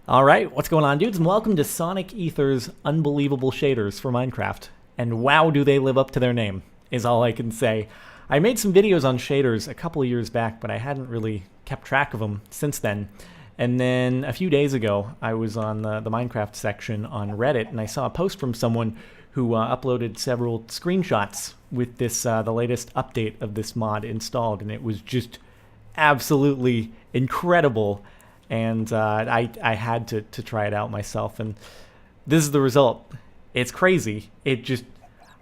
Alright, what's going on, dudes, and welcome to Sonic Ether's unbelievable shaders for Minecraft. And wow, do they live up to their name, is all I can say. I made some videos on shaders a couple of years back, but I hadn't really kept track of them since then. And then a few days ago, I was on the Minecraft section on Reddit, and I saw a post from someone who uploaded several screenshots with this the latest update of this mod installed, and it was just absolutely incredible. And I had to try it out myself, and this is the result. It's crazy. It just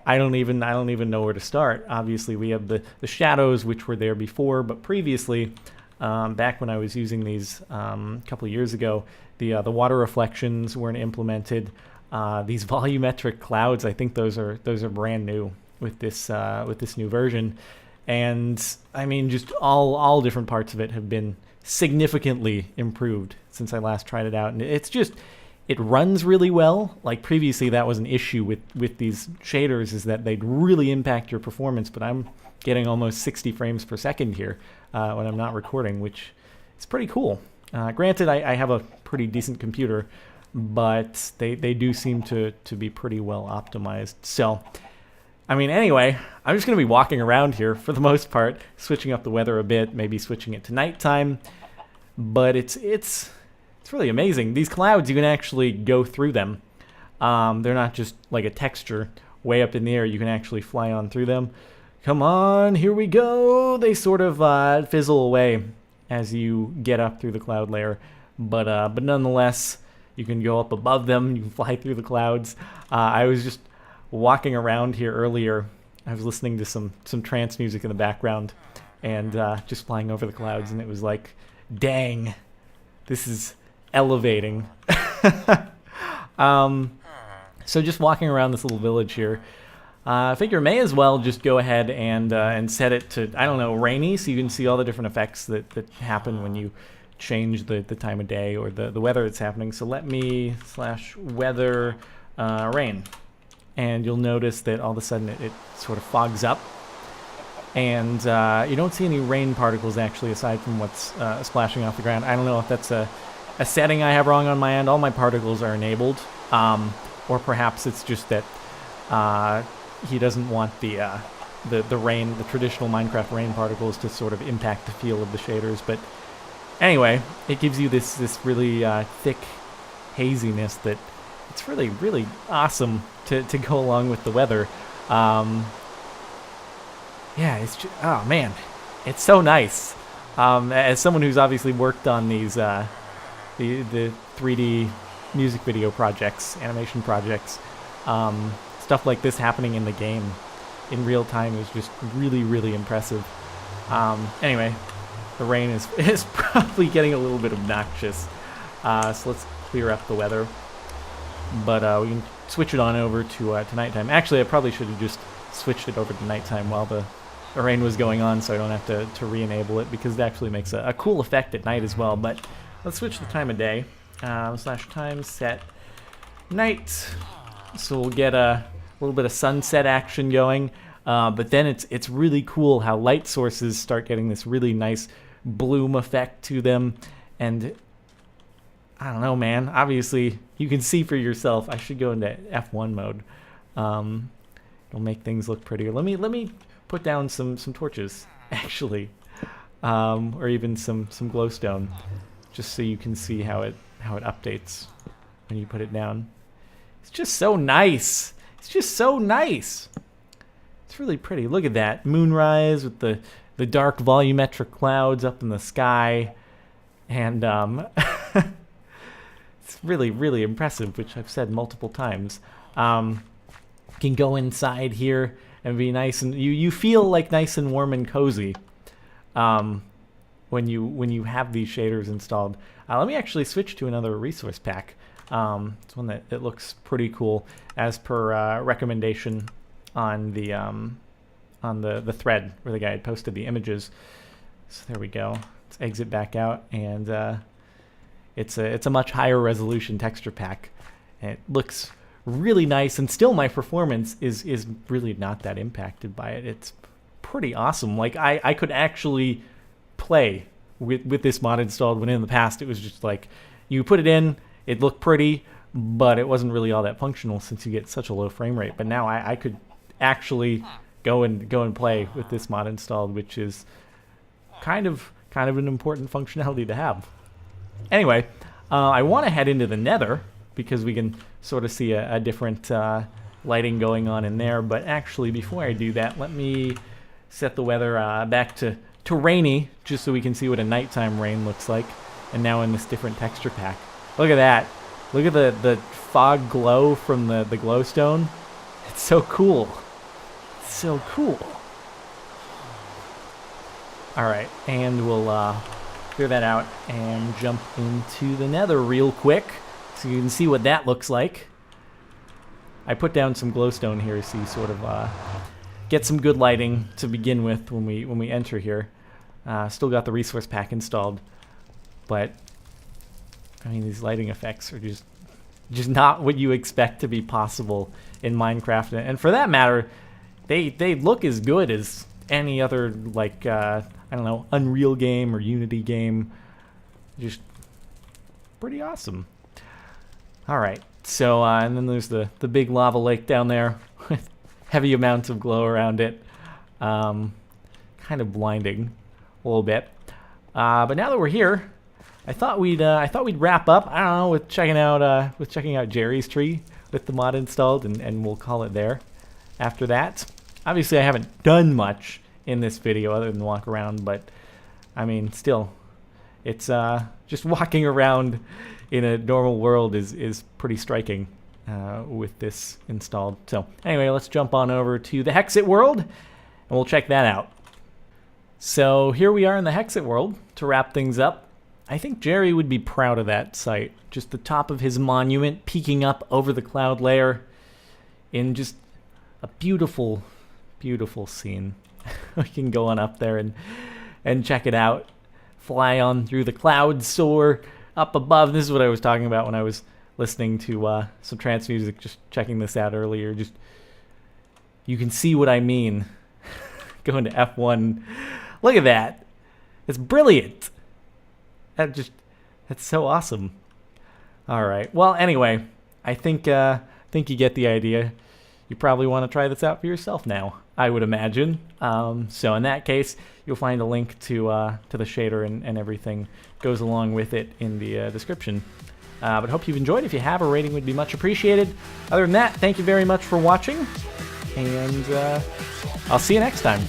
I don't even know where to start. Obviously, we have the shadows, which were there before, but previously, back when I was using these a couple of years ago, the water reflections weren't implemented. These volumetric clouds, I think those are brand new with this new version, and I mean, just all different parts of it have been significantly improved since I last tried it out, and it's just, it runs really well. Like previously, that was an issue with these shaders, is that they'd really impact your performance, but I'm getting almost 60 frames per second here when I'm not recording, which is pretty cool. Granted, I have a pretty decent computer, but they do seem to be pretty well optimized. So I mean, anyway, I'm just going to be walking around here for the most part, switching up the weather a bit, maybe switching it to nighttime. But it's really amazing. These clouds, you can actually go through them. They're not just like a texture way up in the air. You can actually fly on through them. Come on, here we go. They sort of fizzle away as you get up through the cloud layer. But nonetheless, you can go up above them. You can fly through the clouds. I was just walking around here earlier. I was listening to some trance music in the background and just flying over the clouds, and it was like, dang, this is elevating. So just walking around this little village here, I figure may as well just go ahead and set it to, I don't know, rainy, so you can see all the different effects that happen when you change the time of day or the weather that's happening. So let me /weather rain. And you'll notice that all of a sudden it sort of fogs up, and you don't see any rain particles actually, aside from what's splashing off the ground. I don't know if that's a setting I have wrong on my end. All my particles are enabled, or perhaps it's just that he doesn't want the rain, the traditional Minecraft rain particles, to sort of impact the feel of the shaders. But anyway, it gives you this really thick haziness that it's really, really awesome to go along with the weather. Yeah, it's just, oh man, it's so nice. As someone who's obviously worked on these the 3D music video projects, animation projects, stuff like this happening in the game in real time is just really, really impressive. Anyway, the rain is probably getting a little bit obnoxious, so let's clear up the weather. But we can switch it on over to nighttime. Actually, I probably should have just switched it over to nighttime while the rain was going on, so I don't have to re-enable it, because it actually makes a cool effect at night as well. But let's switch the time of day. /time set night. So we'll get a little bit of sunset action going. But then it's really cool how light sources start getting this really nice bloom effect to them. And I don't know, man. Obviously, you can see for yourself. I should go into F1 mode. It'll make things look prettier. Let me put down some torches, actually, or even some glowstone, just so you can see how it updates when you put it down. It's just so nice. It's just so nice. It's really pretty. Look at that moonrise with the dark volumetric clouds up in the sky, and it's really, really impressive, which I've said multiple times. You can go inside here and be nice, and you feel like nice and warm and cozy when you have these shaders installed. Let me actually switch to another resource pack. It's one that looks pretty cool, as per recommendation on the thread where the guy had posted the images. So there we go. Let's exit back out, and it's a much higher resolution texture pack, and it looks really nice, and still my performance is really not that impacted by it. It's pretty awesome. Like I could actually play with this mod installed, when in the past it was just like you put it in, it looked pretty, but it wasn't really all that functional since you get such a low frame rate. But now I could actually go and play with this mod installed, which is kind of an important functionality to have. Anyway, I want to head into the Nether because we can sort of see a different lighting going on in there. But actually, before I do that, let me set the weather back to rainy, just so we can see what a nighttime rain looks like. And now in this different texture pack. Look at that. Look at the fog glow from the glowstone. It's so cool. It's so cool. Alright, and we'll clear that out and jump into the Nether real quick so you can see what that looks like. I put down some glowstone here so you sort of get some good lighting to begin with when we enter here. Still got the resource pack installed, but I mean, these lighting effects are just not what you expect to be possible in Minecraft, and for that matter, they look as good as any other, like I don't know, Unreal game or Unity game. Just pretty awesome. All right, so and then there's the big lava lake down there with heavy amounts of glow around it, kind of blinding a little bit. But now that we're here, I thought we'd wrap up. I don't know, with checking out Jerry's tree with the mod installed, and we'll call it there. After that, obviously I haven't done much in this video other than walk around, but I mean, still, it's just walking around in a normal world is pretty striking with this installed. So anyway, let's jump on over to the Hexxit world, and we'll check that out. So here we are in the Hexxit world to wrap things up. I think Jerry would be proud of that site. Just the top of his monument peeking up over the cloud layer in just a beautiful, beautiful scene. We can go on up there and check it out. Fly on through the clouds, soar up above. This is what I was talking about when I was listening to some trance music, just checking this out earlier. Just, you can see what I mean. Going to F1. Look at that. It's brilliant. That's so awesome. All right. Well, anyway, I think you get the idea. You probably want to try this out for yourself now, I would imagine. So in that case, you'll find a link to the shader and everything goes along with it in the description. But hope you've enjoyed. If you have, a rating would be much appreciated. Other than that, thank you very much for watching, and I'll see you next time.